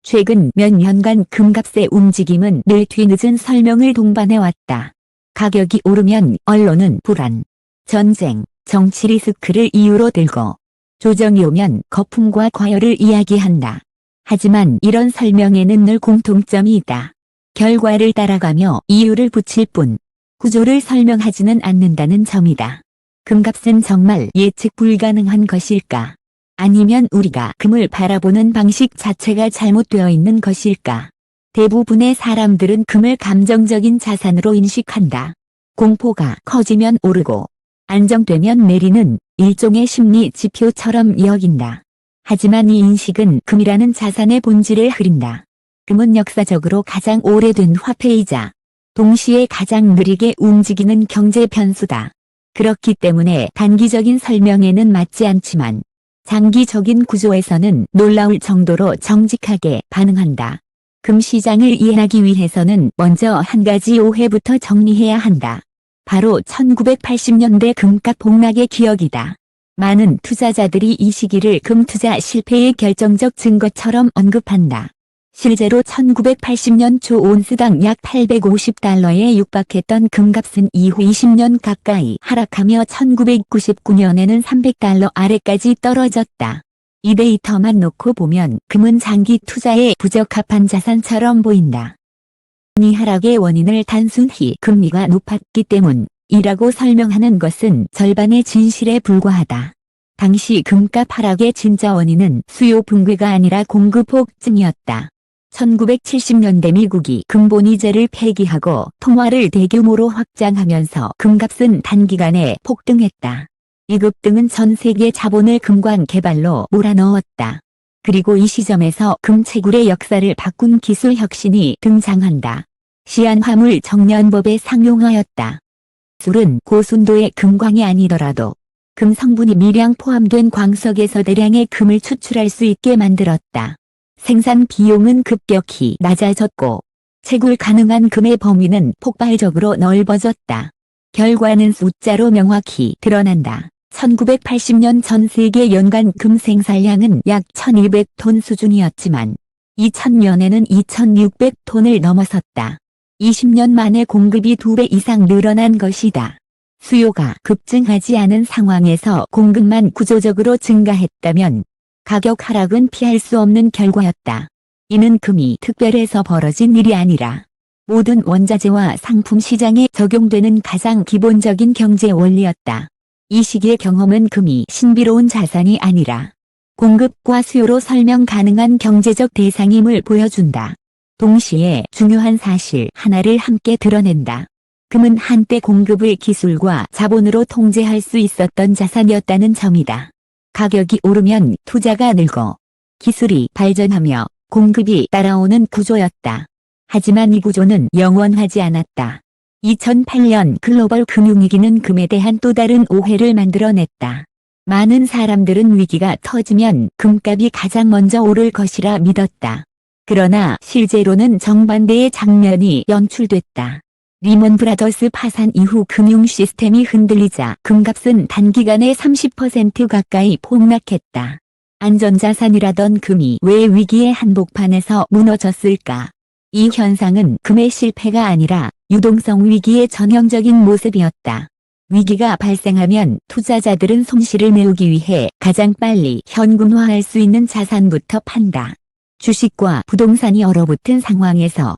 최근 몇 년간 금값의 움직임은 늘 뒤늦은 설명을 동반해왔다. 가격이 오르면 언론은 불안, 전쟁, 정치 리스크를 이유로 들고, 조정이 오면 거품과 과열을 이야기한다. 하지만 이런 설명에는 늘 공통점이 있다. 결과를 따라가며 이유를 붙일 뿐, 구조를 설명하지는 않는다는 점이다. 금값은 정말 예측 불가능한 것일까? 아니면 우리가 금을 바라보는 방식 자체가 잘못되어 있는 것일까? 대부분의 사람들은 금을 감정적인 자산으로 인식한다. 공포가 커지면 오르고 안정되면 내리는 일종의 심리 지표처럼 여긴다. 하지만 이 인식은 금이라는 자산의 본질을 흐린다. 금은 역사적으로 가장 오래된 화폐이자 동시에 가장 느리게 움직이는 경제 변수다. 그렇기 때문에 단기적인 설명에는 맞지 않지만 장기적인 구조에서는 놀라울 정도로 정직하게 반응한다. 금 시장을 이해하기 위해서는 먼저 한 가지 오해부터 정리해야 한다. 바로 1980년대 금값 폭락의 기억이다. 많은 투자자들이 이 시기를 금 투자 실패의 결정적 증거처럼 언급한다. 실제로 1980년 초 온스당 약 $850에 육박했던 금값은 이후 20년 가까이 하락하며 1999년에는 $300 아래까지 떨어졌다. 이 데이터만 놓고 보면 금은 장기 투자에 부적합한 자산처럼 보인다. 이 하락의 원인을 단순히 금리가 높았기 때문이라고 설명하는 것은 절반의 진실에 불과하다. 당시 금값 하락의 진짜 원인은 수요 붕괴가 아니라 공급 폭증이었다. 1970년대 미국이 금본위제를 폐기하고 통화를 대규모로 확장하면서 금값은 단기간에 폭등했다. 이 급등은 전 세계 자본을 금광 개발로 몰아넣었다. 그리고 이 시점에서 금채굴의 역사를 바꾼 기술 혁신이 등장한다. 시한화물 정년법에 상용하였다. 술은 고순도의 금광이 아니더라도 금 성분이 미량 포함된 광석에서 대량의 금을 추출할 수 있게 만들었다. 생산 비용은 급격히 낮아졌고 채굴 가능한 금의 범위는 폭발적으로 넓어졌다. 결과는 숫자로 명확히 드러난다. 1980년 전 세계 연간 금 생산량은 약 1200톤 수준이었지만 2000년에는 2600톤을 넘어섰다. 20년 만에 공급이 2배 이상 늘어난 것이다. 수요가 급증하지 않은 상황에서 공급만 구조적으로 증가했다면 가격 하락은 피할 수 없는 결과였다. 이는 금이 특별해서 벌어진 일이 아니라 모든 원자재와 상품 시장에 적용되는 가장 기본적인 경제 원리였다. 이 시기의 경험은 금이 신비로운 자산이 아니라 공급과 수요로 설명 가능한 경제적 대상임을 보여준다. 동시에 중요한 사실 하나를 함께 드러낸다. 금은 한때 공급을 기술과 자본으로 통제할 수 있었던 자산이었다는 점이다. 가격이 오르면 투자가 늘고 기술이 발전하며 공급이 따라오는 구조였다. 하지만 이 구조는 영원하지 않았다. 2008년 글로벌 금융위기는 금에 대한 또 다른 오해를 만들어냈다. 많은 사람들은 위기가 터지면 금값이 가장 먼저 오를 것이라 믿었다. 그러나 실제로는 정반대의 장면이 연출됐다. 리먼 브라더스 파산 이후 금융 시스템이 흔들리자 금값은 단기간에 30% 가까이 폭락했다. 안전자산이라던 금이 왜 위기의 한복판에서 무너졌을까? 이 현상은 금의 실패가 아니라 유동성 위기의 전형적인 모습이었다. 위기가 발생하면 투자자들은 손실을 메우기 위해 가장 빨리 현금화할 수 있는 자산부터 판다. 주식과 부동산이 얼어붙은 상황에서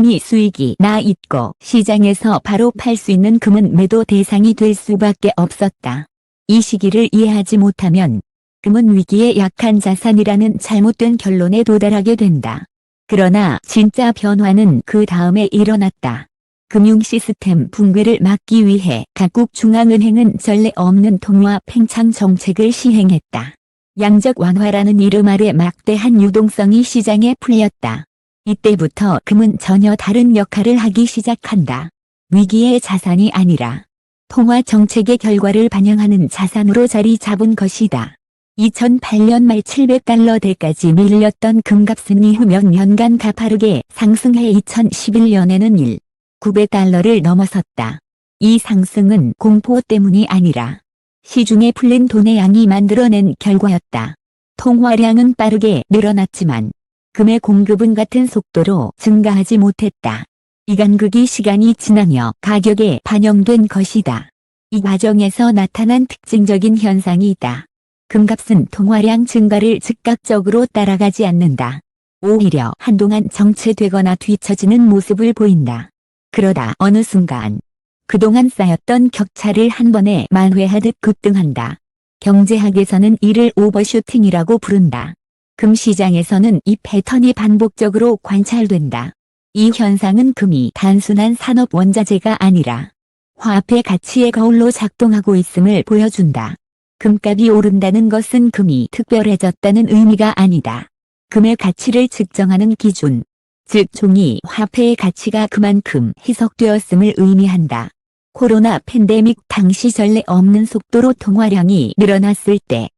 이미 수익이 나 있고 시장에서 바로 팔 수 있는 금은 매도 대상이 될 수밖에 없었다. 이 시기를 이해하지 못하면 금은 위기에 약한 자산이라는 잘못된 결론에 도달하게 된다. 그러나 진짜 변화는 그 다음에 일어났다. 금융 시스템 붕괴를 막기 위해 각국 중앙은행은 전례 없는 통화 팽창 정책을 시행했다. 양적 완화라는 이름 아래 막대한 유동성이 시장에 풀렸다. 이때부터 금은 전혀 다른 역할을 하기 시작한다. 위기의 자산이 아니라 통화 정책의 결과를 반영하는 자산으로 자리 잡은 것이다. 2008년 말 $700대까지 밀렸던 금값은 이후 몇 년간 가파르게 상승해 2011년에는 $900를 넘어섰다. 이 상승은 공포 때문이 아니라 시중에 풀린 돈의 양이 만들어낸 결과였다. 통화량은 빠르게 늘어났지만 금의 공급은 같은 속도로 증가하지 못했다. 이 간극이 시간이 지나며 가격에 반영된 것이다. 이 과정에서 나타난 특징적인 현상이 있다. 금값은 통화량 증가를 즉각적으로 따라가지 않는다. 오히려 한동안 정체되거나 뒤처지는 모습을 보인다. 그러다 어느 순간 그동안 쌓였던 격차를 한 번에 만회하듯 급등한다. 경제학에서는 이를 오버슈팅이라고 부른다. 금시장에서는 이 패턴이 반복적으로 관찰된다. 이 현상은 금이 단순한 산업 원자재가 아니라 화폐 가치의 거울로 작동하고 있음을 보여준다. 금값이 오른다는 것은 금이 특별해졌다는 의미가 아니다. 금의 가치를 측정하는 기준, 즉 종이 화폐의 가치가 그만큼 희석되었음을 의미한다. 코로나 팬데믹 당시 전례 없는 속도로 통화량이 늘어났을 때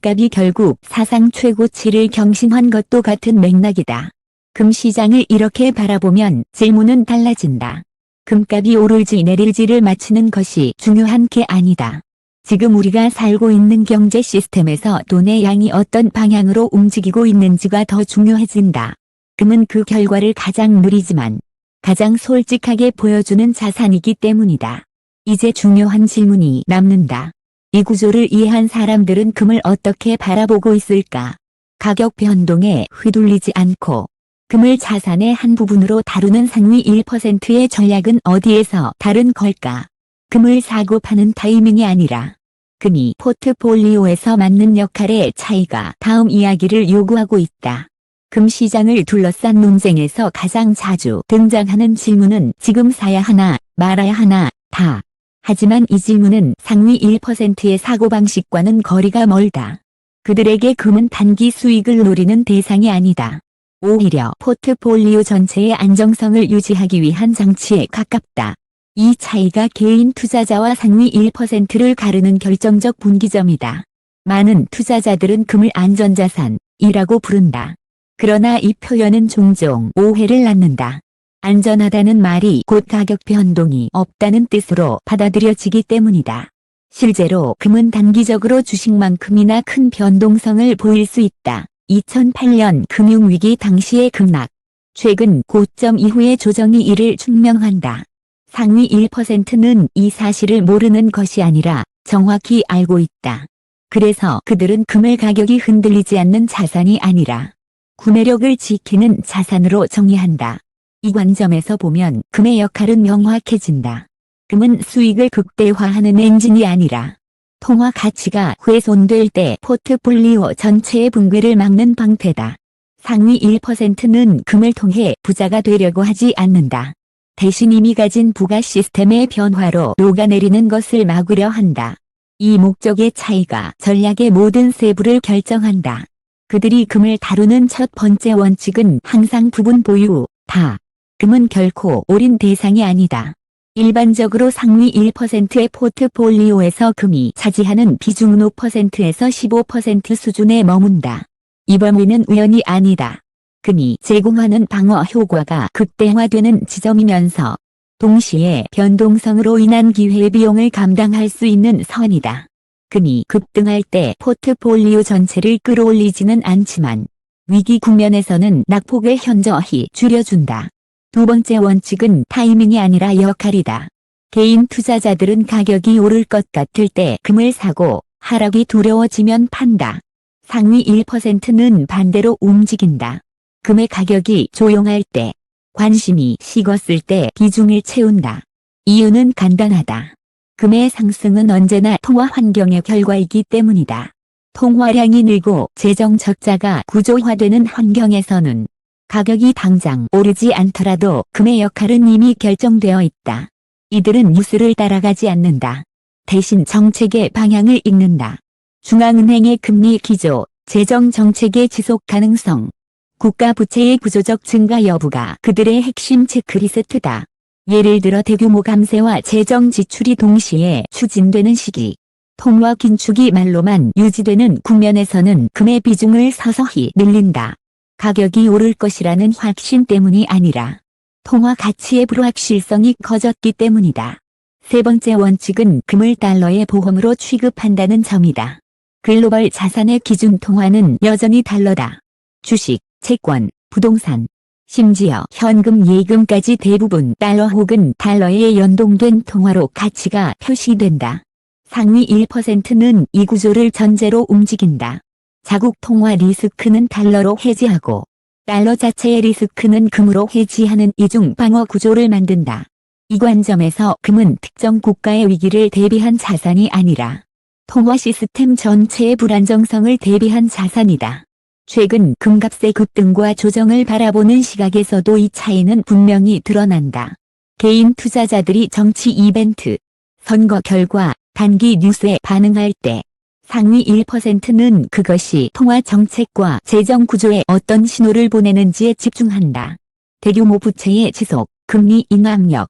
값이 결국 사상 최고치를 경신한 것도 같은 맥락이다. 금시장을 이렇게 바라보면 질문은 달라진다. 금값이 오를지 내릴지를 맞추는 것이 중요한 게 아니다. 지금 우리가 살고 있는 경제 시스템에서 돈의 양이 어떤 방향으로 움직이고 있는지가 더 중요해진다. 금은 그 결과를 가장 느리지만 가장 솔직하게 보여주는 자산이기 때문이다. 이제 중요한 질문이 남는다. 이 구조를 이해한 사람들은 금을 어떻게 바라보고 있을까? 가격 변동에 휘둘리지 않고 금을 자산의 한 부분으로 다루는 상위 1%의 전략은 어디에서 다른 걸까? 금을 사고 파는 타이밍이 아니라 금이 포트폴리오에서 맡는 역할의 차이가 다음 이야기를 요구하고 있다. 금 시장을 둘러싼 논쟁에서 가장 자주 등장하는 질문은 지금 사야 하나, 말아야 하나, 다. 하지만 이 질문은 상위 1%의 사고방식과는 거리가 멀다. 그들에게 금은 단기 수익을 노리는 대상이 아니다. 오히려 포트폴리오 전체의 안정성을 유지하기 위한 장치에 가깝다. 이 차이가 개인 투자자와 상위 1%를 가르는 결정적 분기점이다. 많은 투자자들은 금을 안전자산이라고 부른다. 그러나 이 표현은 종종 오해를 낳는다. 안전하다는 말이 곧 가격 변동이 없다는 뜻으로 받아들여지기 때문이다. 실제로 금은 단기적으로 주식만큼이나 큰 변동성을 보일 수 있다. 2008년 금융위기 당시의 급락, 최근 고점 이후의 조정이 이를 증명한다. 상위 1%는 이 사실을 모르는 것이 아니라 정확히 알고 있다. 그래서 그들은 금을 가격이 흔들리지 않는 자산이 아니라 구매력을 지키는 자산으로 정의한다. 이 관점에서 보면 금의 역할은 명확해진다. 금은 수익을 극대화하는 엔진이 아니라 통화 가치가 훼손될 때 포트폴리오 전체의 붕괴를 막는 방패다. 상위 1%는 금을 통해 부자가 되려고 하지 않는다. 대신 이미 가진 부가 시스템의 변화로 녹아내리는 것을 막으려 한다. 이 목적의 차이가 전략의 모든 세부를 결정한다. 그들이 금을 다루는 첫 번째 원칙은 항상 부분 보유, 다. 금은 결코 올인 대상이 아니다. 일반적으로 상위 1%의 포트폴리오에서 금이 차지하는 비중은 5%에서 15% 수준에 머문다. 이 범위는 우연이 아니다. 금이 제공하는 방어 효과가 극대화되는 지점이면서 동시에 변동성으로 인한 기회비용을 감당할 수 있는 선이다. 금이 급등할 때 포트폴리오 전체를 끌어올리지는 않지만 위기 국면에서는 낙폭을 현저히 줄여준다. 두 번째 원칙은 타이밍이 아니라 역할이다. 개인 투자자들은 가격이 오를 것 같을 때 금을 사고 하락이 두려워지면 판다. 상위 1%는 반대로 움직인다. 금의 가격이 조용할 때, 관심이 식었을 때 비중을 채운다. 이유는 간단하다. 금의 상승은 언제나 통화 환경의 결과이기 때문이다. 통화량이 늘고 재정 적자가 구조화되는 환경에서는 가격이 당장 오르지 않더라도 금의 역할은 이미 결정되어 있다. 이들은 뉴스를 따라가지 않는다. 대신 정책의 방향을 읽는다. 중앙은행의 금리 기조, 재정 정책의 지속 가능성, 국가 부채의 구조적 증가 여부가 그들의 핵심 체크리스트다. 예를 들어 대규모 감세와 재정 지출이 동시에 추진되는 시기, 통화 긴축이 말로만 유지되는 국면에서는 금의 비중을 서서히 늘린다. 가격이 오를 것이라는 확신 때문이 아니라 통화 가치의 불확실성이 커졌기 때문이다. 세 번째 원칙은 금을 달러의 보험으로 취급한다는 점이다. 글로벌 자산의 기준 통화는 여전히 달러다. 주식, 채권, 부동산, 심지어 현금 예금까지 대부분 달러 혹은 달러에 연동된 통화로 가치가 표시된다. 상위 1%는 이 구조를 전제로 움직인다. 자국 통화 리스크는 달러로 해지하고 달러 자체의 리스크는 금으로 해지하는 이중 방어 구조를 만든다. 이 관점에서 금은 특정 국가의 위기를 대비한 자산이 아니라 통화 시스템 전체의 불안정성을 대비한 자산이다. 최근 금값의 급등과 조정을 바라보는 시각에서도 이 차이는 분명히 드러난다. 개인 투자자들이 정치 이벤트, 선거 결과, 단기 뉴스에 반응할 때 상위 1%는 그것이 통화 정책과 재정 구조에 어떤 신호를 보내는지에 집중한다. 대규모 부채의 지속, 금리 인하 압력,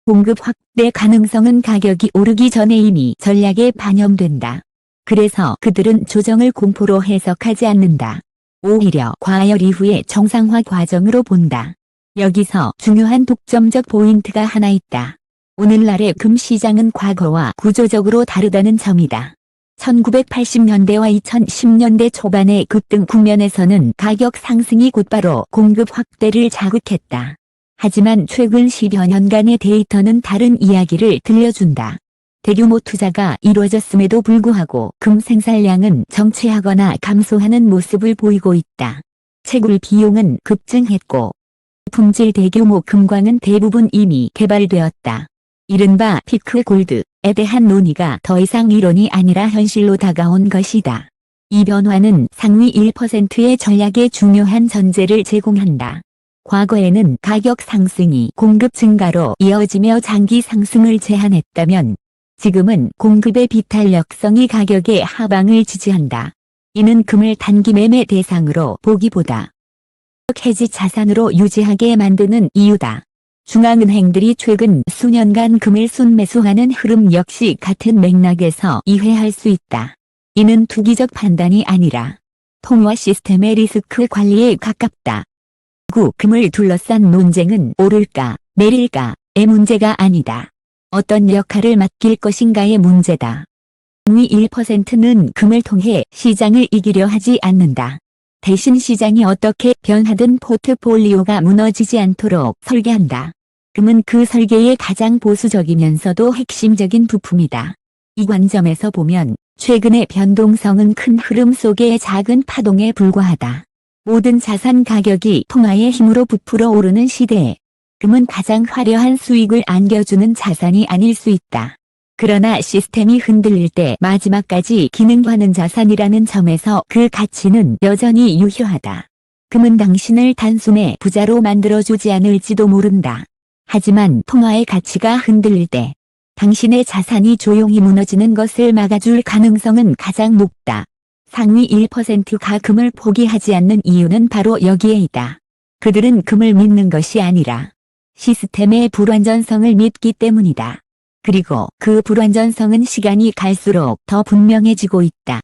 공급 확대 가능성은 가격이 오르기 전에 이미 전략에 반영된다. 그래서 그들은 조정을 공포로 해석하지 않는다. 오히려 과열 이후의 정상화 과정으로 본다. 여기서 중요한 독점적 포인트가 하나 있다. 오늘날의 금 시장은 과거와 구조적으로 다르다는 점이다. 1980년대와 2010년대 초반의 급등 국면에서는 가격 상승이 곧바로 공급 확대를 자극했다. 하지만 최근 10여 년간의 데이터는 다른 이야기를 들려준다. 대규모 투자가 이루어졌음에도 불구하고 금 생산량은 정체하거나 감소하는 모습을 보이고 있다. 채굴 비용은 급증했고 품질 대규모 금광은 대부분 이미 개발되었다. 이른바 피크 골드에 대한 논의가 더 이상 이론이 아니라 현실로 다가온 것이다. 이 변화는 상위 1%의 전략에 중요한 전제를 제공한다. 과거에는 가격 상승이 공급 증가로 이어지며 장기 상승을 제한했다면 지금은 공급의 비탄력성이 가격의 하방을 지지한다. 이는 금을 단기 매매 대상으로 보기보다 해지 자산으로 유지하게 만드는 이유다. 중앙은행들이 최근 수년간 금을 순매수하는 흐름 역시 같은 맥락에서 이해할 수 있다. 이는 투기적 판단이 아니라 통화 시스템의 리스크 관리에 가깝다. 금을 둘러싼 논쟁은 오를까 내릴까의 문제가 아니다. 어떤 역할을 맡길 것인가의 문제다. 상위 1%는 금을 통해 시장을 이기려 하지 않는다. 대신 시장이 어떻게 변하든 포트폴리오가 무너지지 않도록 설계한다. 금은 그 설계의 가장 보수적이면서도 핵심적인 부품이다. 이 관점에서 보면 최근의 변동성은 큰 흐름 속의 작은 파동에 불과하다. 모든 자산 가격이 통화의 힘으로 부풀어 오르는 시대에 금은 가장 화려한 수익을 안겨주는 자산이 아닐 수 있다. 그러나 시스템이 흔들릴 때 마지막까지 기능하는 자산이라는 점에서 그 가치는 여전히 유효하다. 금은 당신을 단숨에 부자로 만들어주지 않을지도 모른다. 하지만 통화의 가치가 흔들릴 때 당신의 자산이 조용히 무너지는 것을 막아줄 가능성은 가장 높다. 상위 1%가 금을 포기하지 않는 이유는 바로 여기에 있다. 그들은 금을 믿는 것이 아니라 시스템의 불완전성을 믿기 때문이다. 그리고 그 불완전성은 시간이 갈수록 더 분명해지고 있다.